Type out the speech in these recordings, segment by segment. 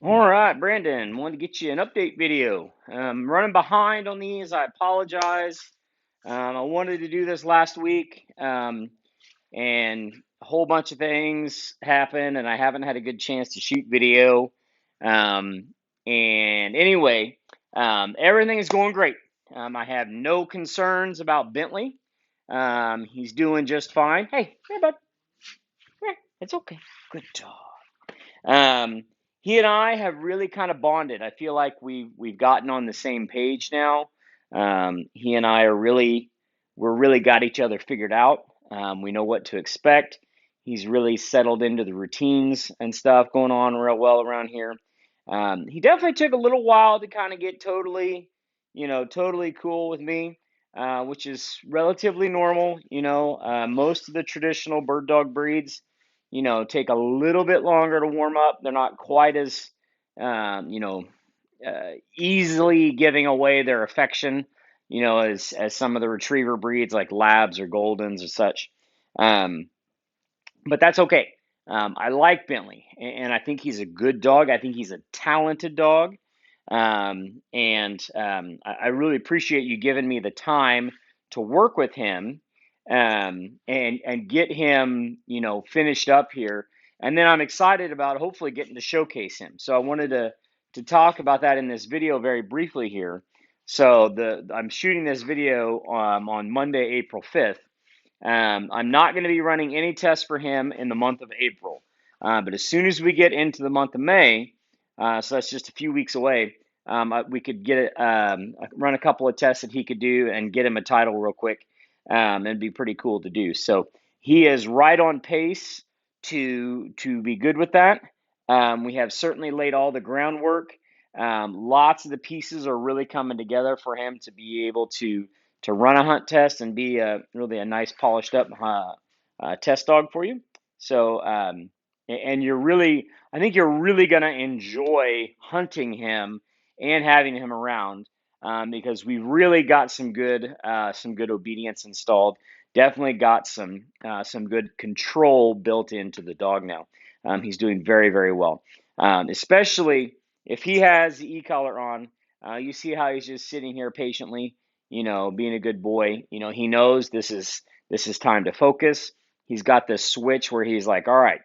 All right, Brandon, wanted to get you an update video. Running behind on these, I apologize. I wanted to do this last week, and a whole bunch of things happened, and I haven't had a good chance to shoot video. Um, and anyway, everything is going great. I have no concerns about Bentley. He's doing just fine. Hey, bud. It's okay. Good dog. Um, he and I have really kind of bonded. I feel like we've gotten on the same page now. He and I we're really got each other figured out. We know what to expect. He's really settled into the routines and stuff going on real well around here. He definitely took a little while to kind of get totally cool with me, which is relatively normal. Most of the traditional bird dog breeds take a little bit longer to warm up. They're not quite as, easily giving away their affection, as some of the retriever breeds like labs or goldens or such. Um, but that's okay. I like Bentley, and I think he's a good dog. I think he's a talented dog. I really appreciate you giving me the time to work with him, and get him, finished up here. And then I'm excited about hopefully getting to showcase him. So I wanted to talk about that in this video very briefly here. So I'm shooting this video on Monday, April 5th. I'm not going to be running any tests for him in the month of April. But as soon as we get into the month of May, so that's just a few weeks away, we could run a couple of tests that he could do and get him a title real quick. It'd be pretty cool to do. So he is right on pace to be good with that. We have certainly laid all the groundwork. Lots of the pieces are really coming together for him to be able to run a hunt test and be really a nice polished up test dog for you. So, and I think you're really going to enjoy hunting him and having him around, because we've really got some good obedience installed. Definitely got some good control built into the dog now. He's doing very, very well, especially if he has the e-collar on. You see how he's just sitting here patiently, being a good boy. He knows this is time to focus. He's got this switch where he's like, all right,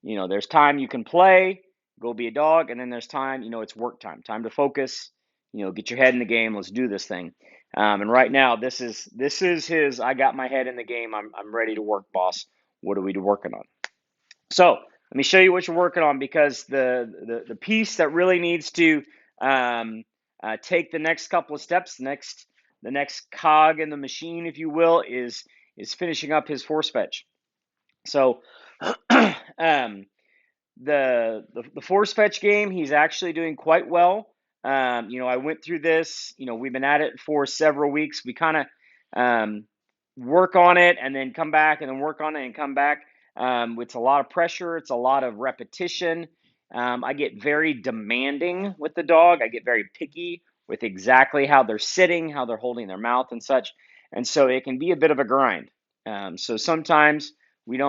there's time you can play, go be a dog, and then there's time, it's work time, time to focus, get your head in the game, let's do this thing. And right now, this is his. I got my head in the game. I'm ready to work, boss. What are we working on? So let me show you what you're working on, because the piece that really needs to um, take the next couple of steps, the next cog in the machine, if you will, is finishing up his force fetch. So um, the force fetch game, he's actually doing quite well. I went through this. We've been at it for several weeks. We kind of work on it and then come back and then work on it and come back. It's a lot of pressure. It's a lot of repetition. I get very demanding with the dog. I get very picky with exactly how they're sitting, how they're holding their mouth and such. And so it can be a bit of a grind. So sometimes we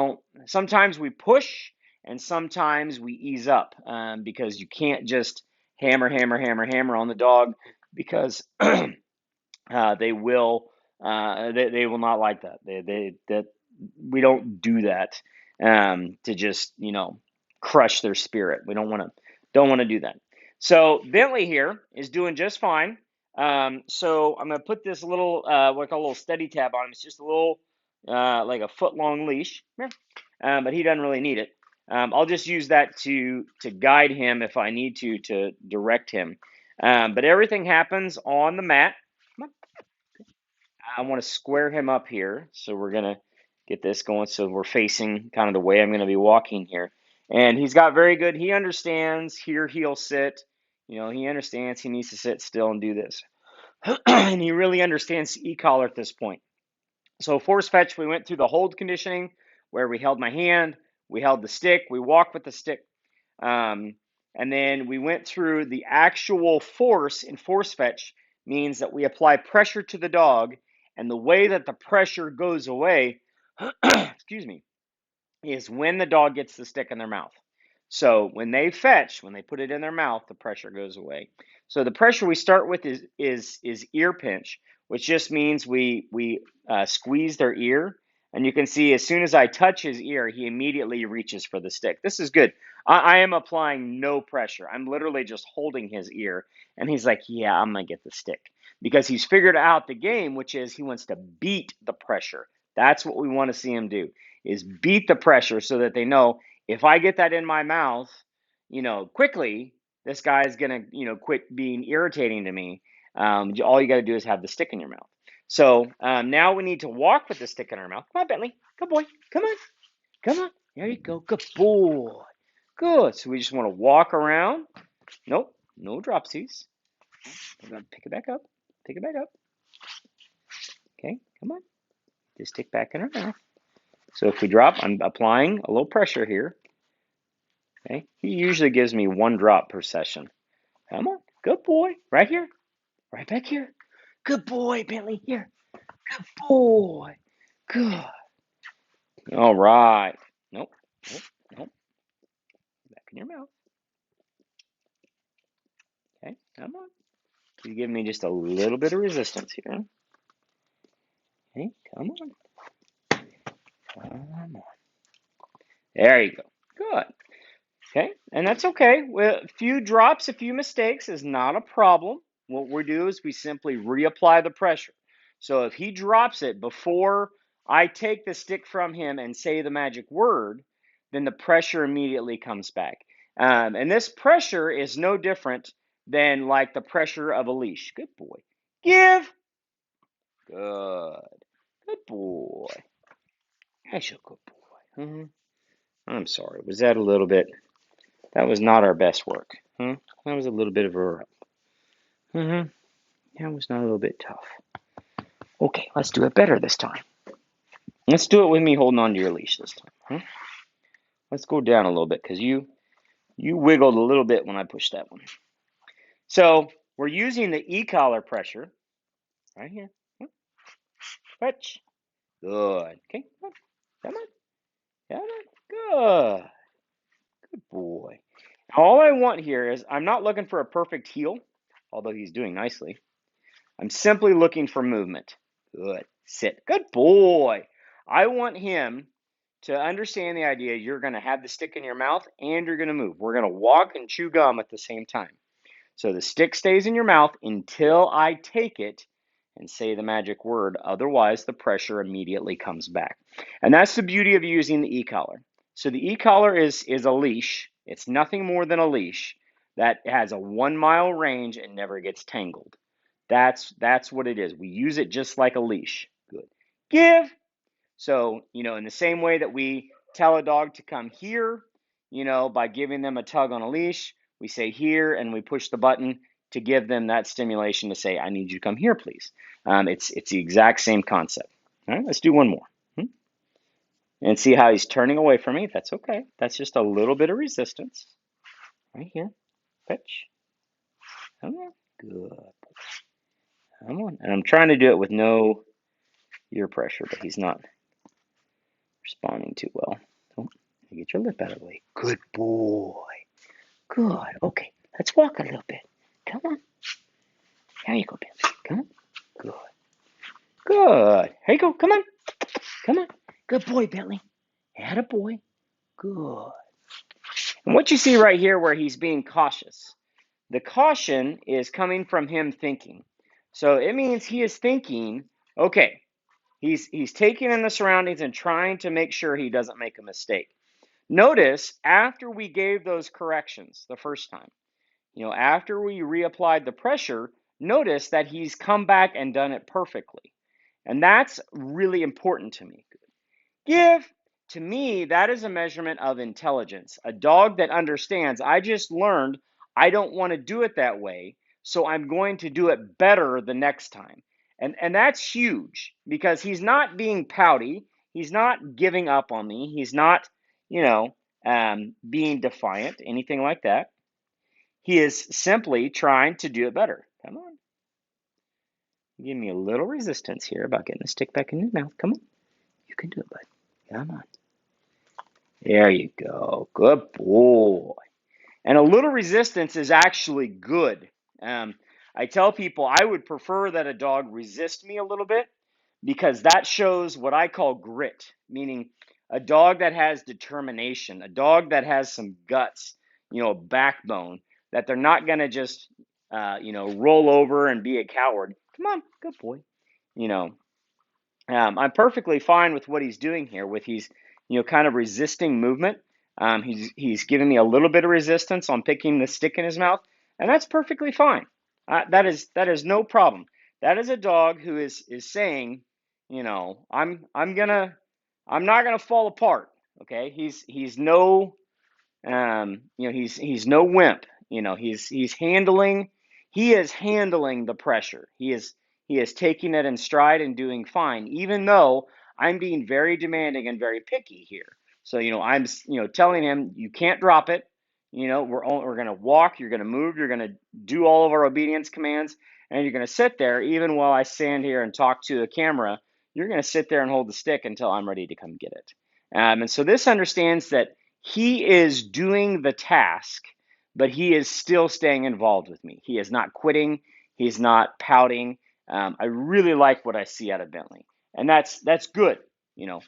push and sometimes we ease up, because you can't just hammer, hammer, hammer, hammer on the dog, because they will they will not like that. That we don't do that, to just crush their spirit. We don't want to do that. So Bentley here is doing just fine. So I'm gonna put this little what I call a little steady tab on him. It's just a little like a foot long leash, but he doesn't really need it. I'll just use that to guide him if I need to direct him. But everything happens on the mat. I want to square him up here. So we're going to get this going. So we're facing kind of the way I'm going to be walking here. And he's got very good, he understands here he'll sit. He understands he needs to sit still and do this. And he really understands e-collar at this point. So force fetch, we went through the hold conditioning where we held my hand, we held the stick, we walked with the stick. And then we went through the actual force in force fetch means that we apply pressure to the dog, and the way that the pressure goes away, excuse me, is when the dog gets the stick in their mouth. So when they fetch, when they put it in their mouth, the pressure goes away. So the pressure we start with is ear pinch, which just means we squeeze their ear. And you can see as soon as I touch his ear, he immediately reaches for the stick. This is good. I am applying no pressure. I'm literally just holding his ear. And he's like, yeah, I'm going to get the stick. Because he's figured out the game, which is he wants to beat the pressure. That's what we want to see him do, is beat the pressure so that they know if I get that in my mouth, quickly, this guy is going to, quit being irritating to me. All you got to do is have the stick in your mouth. So now we need to walk with the stick in our mouth. Come on, Bentley. Good boy. Come on. Come on. There you go. Good boy. Good. So we just want to walk around. Nope. No dropsies. We're going to pick it back up. Pick it back up. Okay. Come on. Just stick back in our mouth. So if we drop, I'm applying a little pressure here. Okay. He usually gives me 1 drop per session. Come on. Good boy. Right here. Right back here. Good boy, Bentley. Here. Good boy. Good. All right. Nope. Nope. Nope. Back in your mouth. Okay. Come on. You give me just a little bit of resistance here. Okay. Come on. Come on. There you go. Good. Okay, and that's okay. Well, a few drops, a few mistakes is not a problem. What we do is we simply reapply the pressure. So if he drops it before I take the stick from him and say the magic word, then the pressure immediately comes back. And this pressure is no different than like the pressure of a leash. Good boy. Give. Good. Good boy. That's a good boy. I'm sorry. Was that a little bit? That was not our best work. That was a little bit of a rub. That was not a little bit tough. Okay, let's do it better this time. Let's do it with me holding on to your leash this time. Let's go down a little bit because you wiggled a little bit when I pushed that one. So we're using the e-collar pressure right here. Fetch. Good. Okay, come on. Come on. Good. Good boy. All I want here is I'm not looking for a perfect heel, although he's doing nicely. I'm simply looking for movement. Good. Sit. Good boy. I want him to understand the idea you're going to have the stick in your mouth and you're going to move. We're going to walk and chew gum at the same time. So the stick stays in your mouth until I take it and say the magic word. Otherwise, the pressure immediately comes back. And that's the beauty of using the e-collar. So the e-collar is a leash. It's nothing more than a leash that has a 1 mile range and never gets tangled. That's what it is. We use it just like a leash. Good. Give. So, in the same way that we tell a dog to come here, by giving them a tug on a leash, we say here and we push the button to give them that stimulation to say, I need you to come here, please. It's the exact same concept. All right, let's do one more. And see how he's turning away from me. That's okay. That's just a little bit of resistance. Right here. Pitch. Come on. Good. Come on. And I'm trying to do it with no ear pressure, but he's not responding too well. Oh, get your lip out of the way. Good boy. Good. Okay. Let's walk a little bit. Come on. There you go, Bentley. Come on. Good. Good. Here you go. Come on. Come on. Good boy, Bentley. Atta boy. Good. And what you see right here where he's being cautious, the caution is coming from him thinking. So it means he is thinking, okay, he's taking in the surroundings and trying to make sure he doesn't make a mistake. Notice after we gave those corrections the first time, after we reapplied the pressure, notice that he's come back and done it perfectly. And that's really important to me. Give. To me, that is a measurement of intelligence. A dog that understands, I just learned I don't want to do it that way, so I'm going to do it better the next time. And that's huge because he's not being pouty. He's not giving up on me. He's not, being defiant, anything like that. He is simply trying to do it better. Come on. Give me a little resistance here about getting the stick back in your mouth. Come on. You can do it, bud. Come on. There you go. Good boy. And a little resistance is actually good. Um, I tell people I would prefer that a dog resist me a little bit because that shows what I call grit, meaning a dog that has determination, a dog that has some guts, backbone, that they're not going to just, roll over and be a coward. Come on, good boy. You know, I'm perfectly fine with what he's doing here, with he's kind of resisting movement. He's giving me a little bit of resistance on picking the stick in his mouth, and that's perfectly fine. That is no problem. That is a dog who is saying, I'm not gonna fall apart. Okay, he's no he's no wimp. He is handling the pressure. He is taking it in stride and doing fine, even though I'm being very demanding and very picky here. So, I'm telling him you can't drop it. We're gonna walk, you're gonna move, you're gonna do all of our obedience commands, and you're gonna sit there even while I stand here and talk to a camera. You're gonna sit there and hold the stick until I'm ready to come get it. And so this understands that he is doing the task, but he is still staying involved with me. He is not quitting. He's not pouting. I really like what I see out of Bentley, and that's good. You know,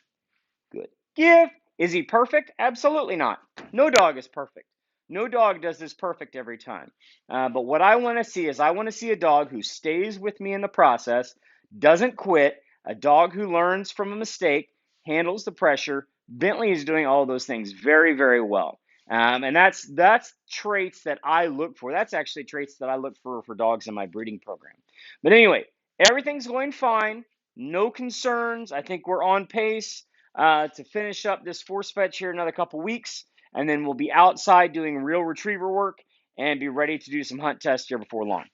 Good. Give. Is he perfect? Absolutely not. No dog is perfect. No dog does this perfect every time. But what I want to see is I want to see a dog who stays with me in the process, doesn't quit, a dog who learns from a mistake, handles the pressure. Bentley is doing all of those things very, very well. And that's traits that I look for. That's actually traits that I look for dogs in my breeding program. But anyway, everything's going fine. No concerns. I think we're on pace to finish up this force fetch here in another couple weeks, and then we'll be outside doing real retriever work and be ready to do some hunt tests here before long.